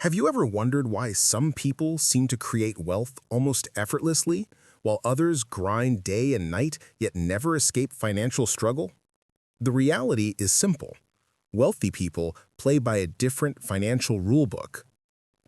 Have you ever wondered why some people seem to create wealth almost effortlessly, while others grind day and night yet never escape financial struggle? The reality is simple. Wealthy people play by a different financial rulebook.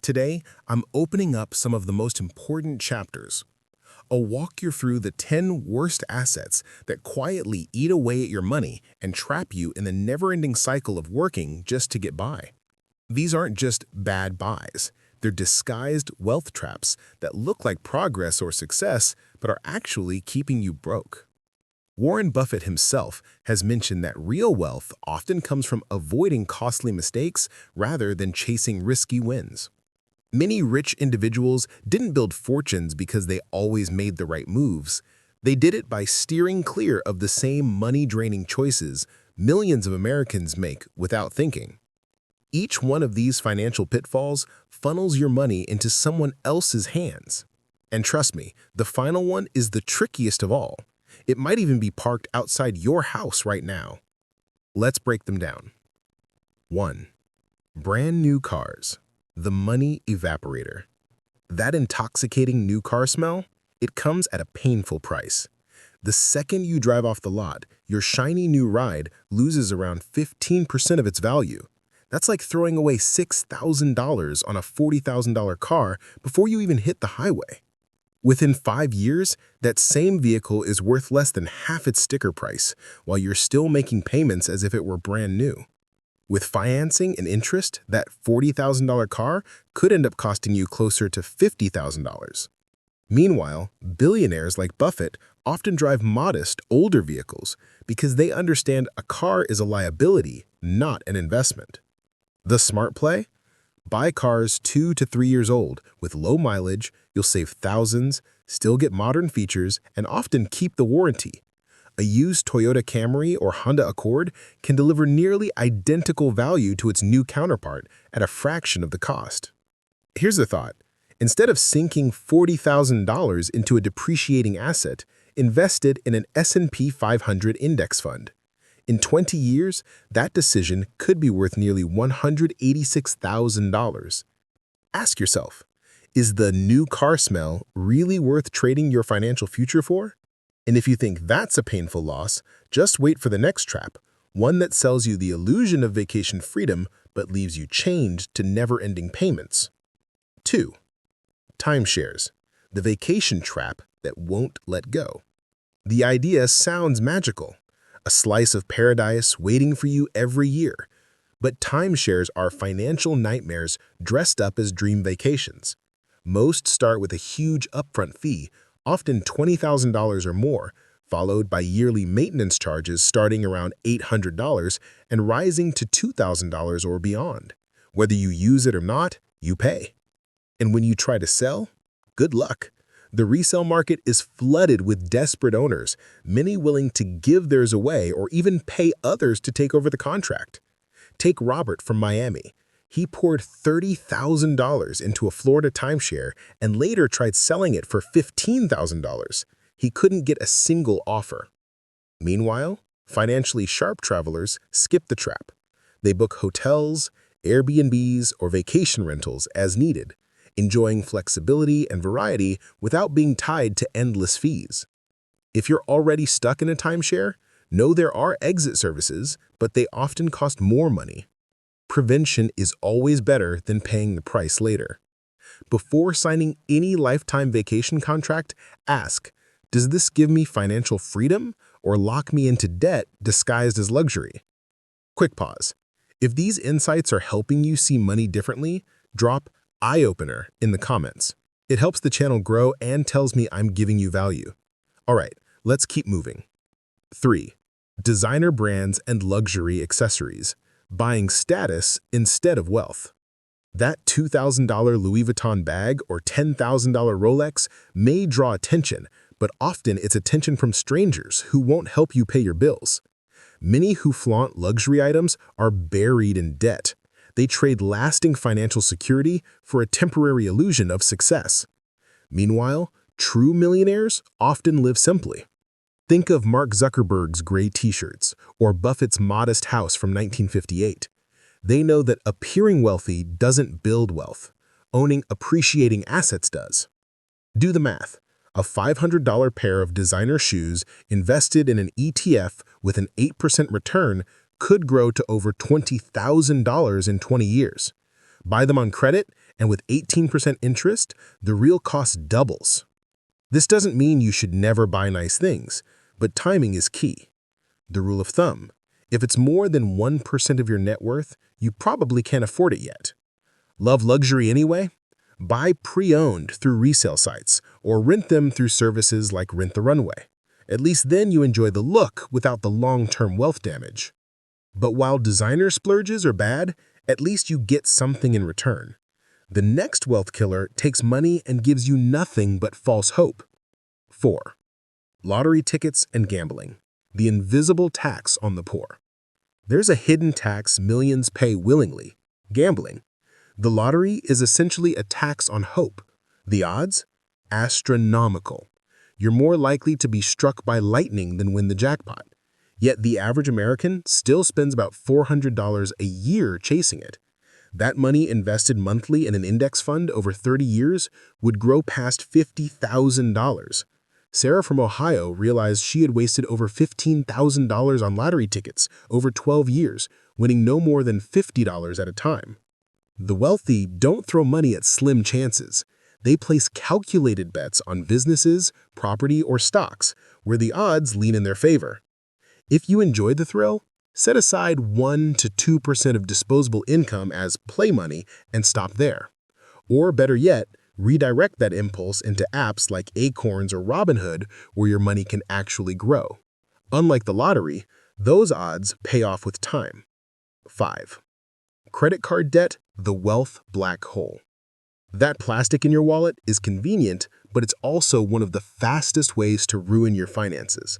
Today, I'm opening up some of the most important chapters. I'll walk you through the 10 worst assets that quietly eat away at your money and trap you in the never-ending cycle of working just to get by. These aren't just bad buys. They're disguised wealth traps that look like progress or success but are actually keeping you broke. Warren Buffett himself has mentioned that real wealth often comes from avoiding costly mistakes rather than chasing risky wins. Many rich individuals didn't build fortunes because they always made the right moves. They did it by steering clear of the same money-draining choices millions of Americans make without thinking. Each one of these financial pitfalls funnels your money into someone else's hands. And trust me, the final one is the trickiest of all. It might even be parked outside your house right now. Let's break them down. 1. Brand new cars. The money evaporator. That intoxicating new car smell? It comes at a painful price. The second you drive off the lot, your shiny new ride loses around 15% of its value. That's like throwing away $6,000 on a $40,000 car before you even hit the highway. Within 5 years, that same vehicle is worth less than half its sticker price, while you're still making payments as if it were brand new. With financing and interest, that $40,000 car could end up costing you closer to $50,000. Meanwhile, billionaires like Buffett often drive modest, older vehicles because they understand a car is a liability, not an investment. The smart play? Buy cars 2 to 3 years old with low mileage. You'll save thousands, still get modern features, and often keep the warranty. A used Toyota Camry or Honda Accord can deliver nearly identical value to its new counterpart at a fraction of the cost. Here's the thought. Instead of sinking $40,000 into a depreciating asset, invest it in an S&P 500 index fund. In 20 years, that decision could be worth nearly $186,000. Ask yourself, is the new car smell really worth trading your financial future for? And if you think that's a painful loss, just wait for the next trap, one that sells you the illusion of vacation freedom but leaves you chained to never-ending payments. 2. Timeshares, the vacation trap that won't let go. The idea sounds magical, a slice of paradise waiting for you every year. But timeshares are financial nightmares dressed up as dream vacations. Most start with a huge upfront fee, often $20,000 or more, followed by yearly maintenance charges starting around $800 and rising to $2,000 or beyond. Whether you use it or not, you pay. And when you try to sell, good luck. The resale market is flooded with desperate owners, many willing to give theirs away or even pay others to take over the contract. Take Robert from Miami. He poured $30,000 into a Florida timeshare and later tried selling it for $15,000. He couldn't get a single offer. Meanwhile, financially sharp travelers skip the trap. They book hotels, Airbnbs, or vacation rentals as needed, enjoying flexibility and variety without being tied to endless fees. If you're already stuck in a timeshare, know there are exit services, but they often cost more money. Prevention is always better than paying the price later. Before signing any lifetime vacation contract, ask, does this give me financial freedom or lock me into debt disguised as luxury? Quick pause. If these insights are helping you see money differently, drop eye-opener in the comments. It helps the channel grow and tells me I'm giving you value. All right, let's keep moving. 3. Designer brands and luxury accessories. Buying status instead of wealth. That $2,000 Louis Vuitton bag or $10,000 Rolex may draw attention, but often it's attention from strangers who won't help you pay your bills. Many who flaunt luxury items are buried in debt. They trade lasting financial security for a temporary illusion of success. Meanwhile, true millionaires often live simply. Think of Mark Zuckerberg's gray t-shirts or Buffett's modest house from 1958. They know that appearing wealthy doesn't build wealth. Owning appreciating assets does. Do the math. A $500 pair of designer shoes invested in an ETF with an 8% return could grow to over $20,000 in 20 years. Buy them on credit, and with 18% interest, the real cost doubles. This doesn't mean you should never buy nice things, but timing is key. The rule of thumb: if it's more than 1% of your net worth, you probably can't afford it yet. Love luxury anyway? Buy pre-owned through resale sites or rent them through services like Rent the Runway. At least then you enjoy the look without the long-term wealth damage. But while designer splurges are bad, at least you get something in return. The next wealth killer takes money and gives you nothing but false hope. 4. Lottery tickets and gambling. The invisible tax on the poor. There's a hidden tax millions pay willingly: gambling. The lottery is essentially a tax on hope. The odds? Astronomical. You're more likely to be struck by lightning than win the jackpot. Yet the average American still spends about $400 a year chasing it. That money invested monthly in an index fund over 30 years would grow past $50,000. Sarah from Ohio realized she had wasted over $15,000 on lottery tickets over 12 years, winning no more than $50 at a time. The wealthy don't throw money at slim chances. They place calculated bets on businesses, property, or stocks, where the odds lean in their favor. If you enjoy the thrill, set aside 1 to 2% of disposable income as play money and stop there. Or better yet, redirect that impulse into apps like Acorns or Robinhood, where your money can actually grow. Unlike the lottery, those odds pay off with time. 5. Credit card debt, the wealth black hole. That plastic in your wallet is convenient, but it's also one of the fastest ways to ruin your finances.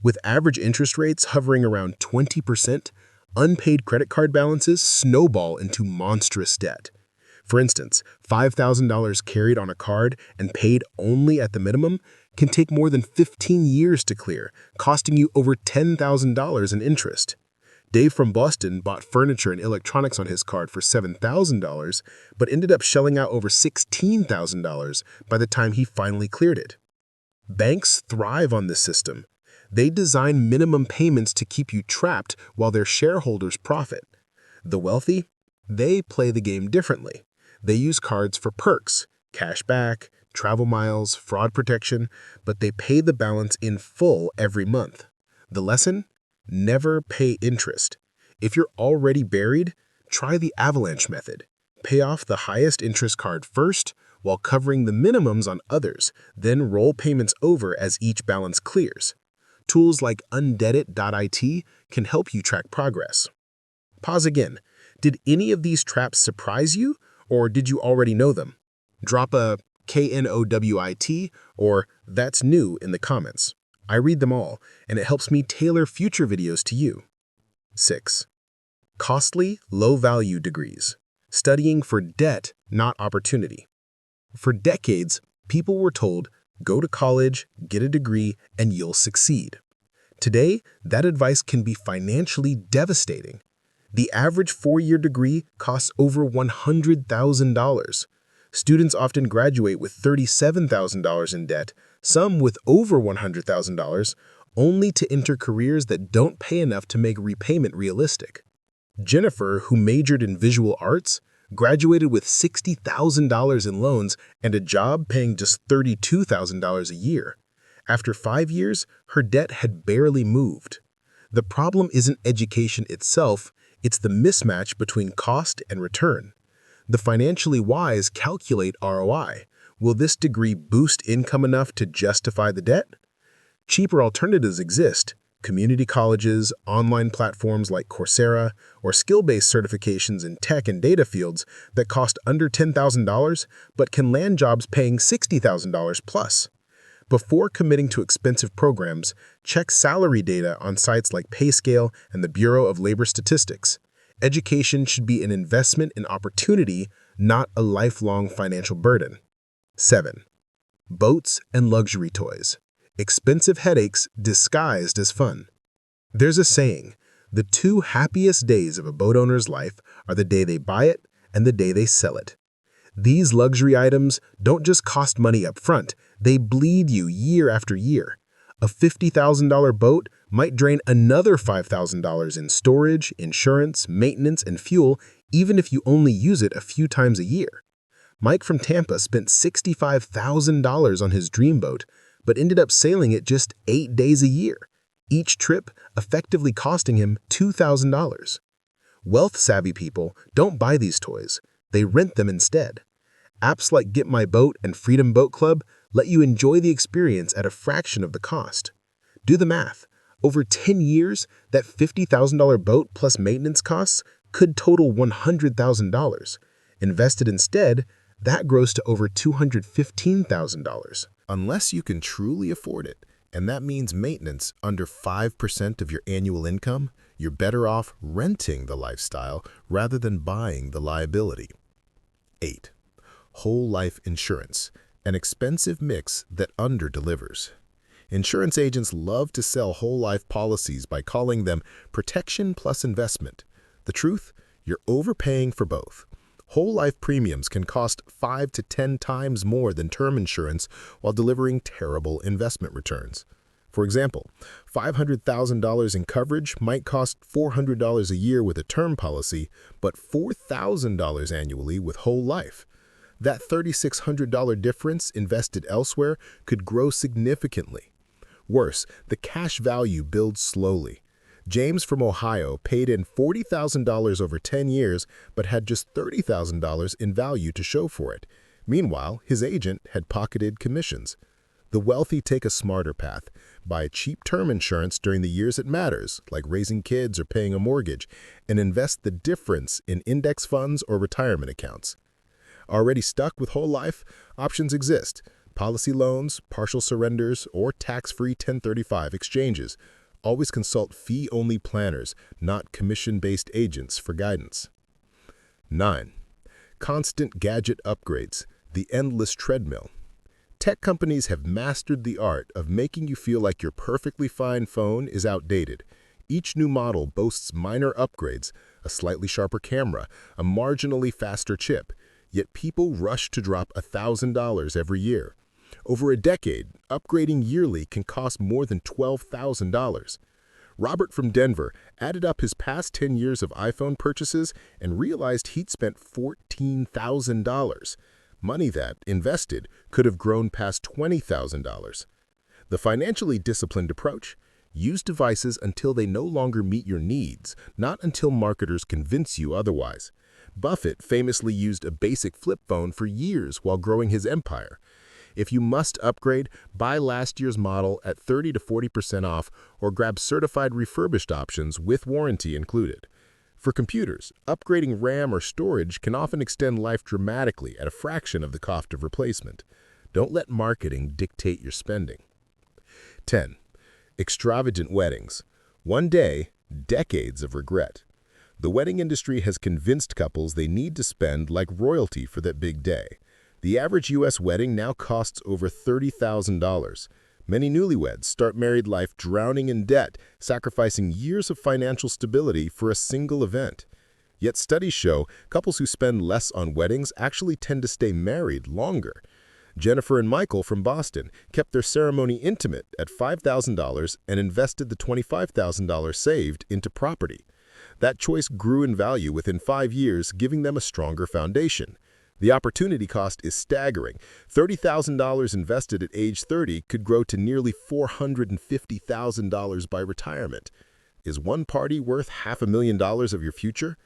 With average interest rates hovering around 20%, unpaid credit card balances snowball into monstrous debt. For instance, $5,000 carried on a card and paid only at the minimum can take more than 15 years to clear, costing you over $10,000 in interest. Dave from Boston bought furniture and electronics on his card for $7,000, but ended up shelling out over $16,000 by the time he finally cleared it. Banks thrive on this system. They design minimum payments to keep you trapped while their shareholders profit. The wealthy? They play the game differently. They use cards for perks, cash back, travel miles, fraud protection, but they pay the balance in full every month. The lesson? Never pay interest. If you're already buried, try the avalanche method. Pay off the highest interest card first while covering the minimums on others, then roll payments over as each balance clears. Tools like undebit.it can help you track progress. Pause again. Did any of these traps surprise you, or did you already know them? Drop a KNOWIT or "that's new" in the comments. I read them all, and it helps me tailor future videos to you. 6. Costly, low-value degrees. Studying for debt, not opportunity. For decades, people were told, go to college, get a degree, and you'll succeed. Today, that advice can be financially devastating. The average 4-year degree costs over $100,000. Students often graduate with $37,000 in debt, some with over $100,000, only to enter careers that don't pay enough to make repayment realistic. Jennifer, who majored in visual arts, graduated with $60,000 in loans and a job paying just $32,000 a year. After 5 years, her debt had barely moved. The problem isn't education itself, it's the mismatch between cost and return. The financially wise calculate ROI. Will this degree boost income enough to justify the debt? Cheaper alternatives exist: community colleges, online platforms like Coursera, or skill-based certifications in tech and data fields that cost under $10,000 but can land jobs paying $60,000 plus. Before committing to expensive programs, check salary data on sites like PayScale and the Bureau of Labor Statistics. Education should be an investment in opportunity, not a lifelong financial burden. 7. Boats and luxury toys. Expensive headaches disguised as fun. There's a saying, The two happiest days of a boat owner's life are the day they buy it and the day they sell it. These luxury items don't just cost money up front, they bleed you year after year. A $50,000 boat might drain another $5,000 in storage, insurance, maintenance, and fuel, even if you only use it a few times a year. Mike from Tampa spent $65,000 on his dream boat, but ended up sailing it just 8 days a year, each trip effectively costing him $2,000. Wealth-savvy people don't buy these toys, they rent them instead. Apps like Get My Boat and Freedom Boat Club let you enjoy the experience at a fraction of the cost. Do the math. Over 10 years, that $50,000 boat plus maintenance costs could total $100,000. Invested instead, that grows to over $215,000. Unless you can truly afford it, and that means maintenance under 5% of your annual income, you're better off renting the lifestyle rather than buying the liability. 8. Whole life insurance, an expensive mix that under-delivers. Insurance agents love to sell whole life policies by calling them protection plus investment. The truth? You're overpaying for both. Whole life premiums can cost 5 to 10 times more than term insurance while delivering terrible investment returns. For example, $500,000 in coverage might cost $400 a year with a term policy, but $4,000 annually with whole life. That $3,600 difference invested elsewhere could grow significantly. Worse, the cash value builds slowly. James from Ohio paid in $40,000 over 10 years but had just $30,000 in value to show for it. Meanwhile, his agent had pocketed commissions. The wealthy take a smarter path, buy cheap term insurance during the years it matters, like raising kids or paying a mortgage, and invest the difference in index funds or retirement accounts. Already stuck with whole life? Options exist. Policy loans, partial surrenders, or tax-free 1035 exchanges. Always consult fee-only planners, not commission-based agents for guidance. 9. Constant gadget upgrades, the endless treadmill. Tech companies have mastered the art of making you feel like your perfectly fine phone is outdated. Each new model boasts minor upgrades, a slightly sharper camera, a marginally faster chip. Yet people rush to drop $1,000 every year. Over a decade, upgrading yearly can cost more than $12,000. Robert from Denver added up his past 10 years of iPhone purchases and realized he'd spent $14,000. Money that, invested, could have grown past $20,000. The financially disciplined approach? Use devices until they no longer meet your needs, not until marketers convince you otherwise. Buffett famously used a basic flip phone for years while growing his empire. If you must upgrade, buy last year's model at 30 to 40% off or grab certified refurbished options with warranty included. For computers, upgrading RAM or storage can often extend life dramatically at a fraction of the cost of replacement. Don't let marketing dictate your spending. 10. Extravagant weddings. One day, decades of regret. The wedding industry has convinced couples they need to spend like royalty for that big day. The average U.S. wedding now costs over $30,000. Many newlyweds start married life drowning in debt, sacrificing years of financial stability for a single event. Yet studies show couples who spend less on weddings actually tend to stay married longer. Jennifer and Michael from Boston kept their ceremony intimate at $5,000 and invested the $25,000 saved into property. That choice grew in value within 5 years, giving them a stronger foundation. The opportunity cost is staggering. $30,000 invested at age 30 could grow to nearly $450,000 by retirement. Is one party worth $500,000 of your future?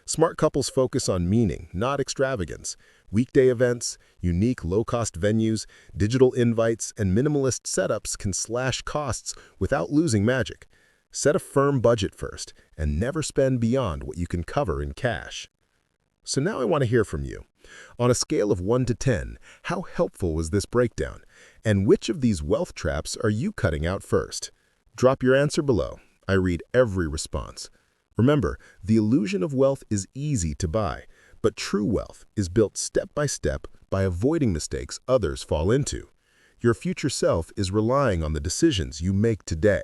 Smart couples focus on meaning, not extravagance. Weekday events, unique low-cost venues, digital invites, and minimalist setups can slash costs without losing magic. Set a firm budget first, and never spend beyond what you can cover in cash. So now I want to hear from you. On a scale of 1 to 10, how helpful was this breakdown? And which of these wealth traps are you cutting out first? Drop your answer below. I read every response. Remember, the illusion of wealth is easy to buy, but true wealth is built step by step by avoiding mistakes others fall into. Your future self is relying on the decisions you make today.